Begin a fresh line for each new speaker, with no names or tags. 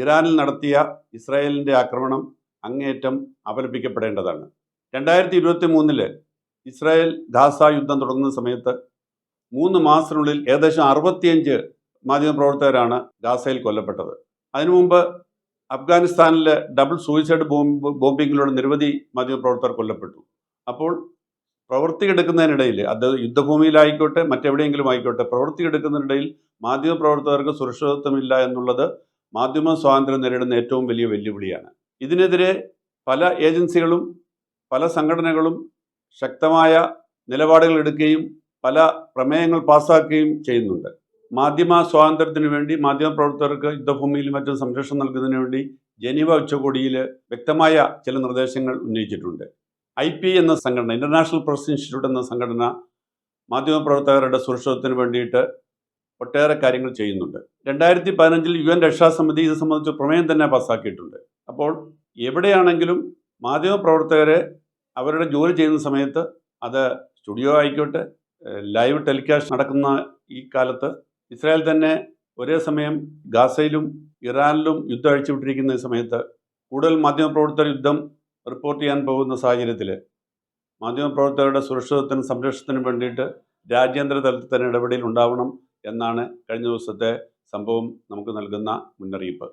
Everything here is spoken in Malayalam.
ഇറാനിൽ നടത്തിയ ഇസ്രായേലിൻ്റെ ആക്രമണം അങ്ങേയറ്റം അപലപിക്കപ്പെടേണ്ടതാണ്. 2023 ഇസ്രായേൽ ഗാസ യുദ്ധം തുടങ്ങുന്ന സമയത്ത് 3 മാസത്തിനുള്ളിൽ ഏകദേശം 65 മാധ്യമപ്രവർത്തകരാണ് ഗാസയിൽ കൊല്ലപ്പെട്ടത്. അതിനു മുമ്പ് അഫ്ഗാനിസ്ഥാനിൽ ഡബിൾ സൂയിസൈഡ് ബോംബിങ്ങിലൂടെ നിരവധി മാധ്യമപ്രവർത്തകർ കൊല്ലപ്പെട്ടു. അപ്പോൾ പ്രവൃത്തിയെടുക്കുന്നതിനിടയിൽ, അത് യുദ്ധഭൂമിയിലായിക്കോട്ടെ മറ്റെവിടെയെങ്കിലും ആയിക്കോട്ടെ, പ്രവൃത്തിയെടുക്കുന്നതിനിടയിൽ മാധ്യമപ്രവർത്തകർക്ക് സുരക്ഷിതത്വമില്ല എന്നുള്ളത് മാധ്യമ സ്വാതന്ത്ര്യം നേരിടുന്ന ഏറ്റവും വലിയ വെല്ലുവിളിയാണ്. ഇതിനെതിരെ പല ഏജൻസികളും പല സംഘടനകളും ശക്തമായ നിലപാടുകൾ എടുക്കുകയും പല പ്രമേയങ്ങൾ പാസ്സാക്കുകയും ചെയ്യുന്നുണ്ട്. മാധ്യമ സ്വാതന്ത്ര്യത്തിനു വേണ്ടി മാധ്യമപ്രവർത്തകർക്ക് യുദ്ധഭൂമിയിലും മറ്റും സംരക്ഷണം നൽകുന്നതിന് വേണ്ടി ജനീവ ഉച്ചകോടിയിൽ വ്യക്തമായ ചില നിർദ്ദേശങ്ങൾ ഉന്നയിച്ചിട്ടുണ്ട്. IP എന്ന സംഘടന, ഇന്റർനാഷണൽ പ്രസ് ഇൻസ്റ്റിറ്റ്യൂട്ട് എന്ന സംഘടന മാധ്യമപ്രവർത്തകരുടെ സുരക്ഷിതത്വത്തിന് വേണ്ടിയിട്ട് ഒട്ടേറെ കാര്യങ്ങൾ ചെയ്യുന്നുണ്ട്. 2015 UN രക്ഷാസമിതി ഇത് സംബന്ധിച്ച് പ്രമേയം തന്നെ പാസ്സാക്കിയിട്ടുണ്ട്. അപ്പോൾ എവിടെയാണെങ്കിലും മാധ്യമപ്രവർത്തകരെ അവരുടെ ജോലി ചെയ്യുന്ന സമയത്ത്, അത് സ്റ്റുഡിയോ ആയിക്കോട്ടെ, ലൈവ് ടെലികാസ്റ്റ് നടക്കുന്ന ഈ കാലത്ത് ഇസ്രായേൽ തന്നെ ഒരേ സമയം ഗാസയിലും ഇറാനിലും യുദ്ധം അഴിച്ചുവിട്ടിരിക്കുന്ന ഈ സമയത്ത് കൂടുതൽ മാധ്യമപ്രവർത്തകർ യുദ്ധം റിപ്പോർട്ട് ചെയ്യാൻ പോകുന്ന സാഹചര്യത്തിൽ മാധ്യമപ്രവർത്തകരുടെ സുരക്ഷിതത്വത്തിനും സംരക്ഷണത്തിനും വേണ്ടിയിട്ട് രാജ്യാന്തര തലത്തിൽ തന്നെ ഇടപെടൽ ഉണ്ടാവണം എന്നാണ് കഴിഞ്ഞ ദിവസത്തെ സംഭവം നമുക്ക് നൽകുന്ന മുന്നറിയിപ്പ്.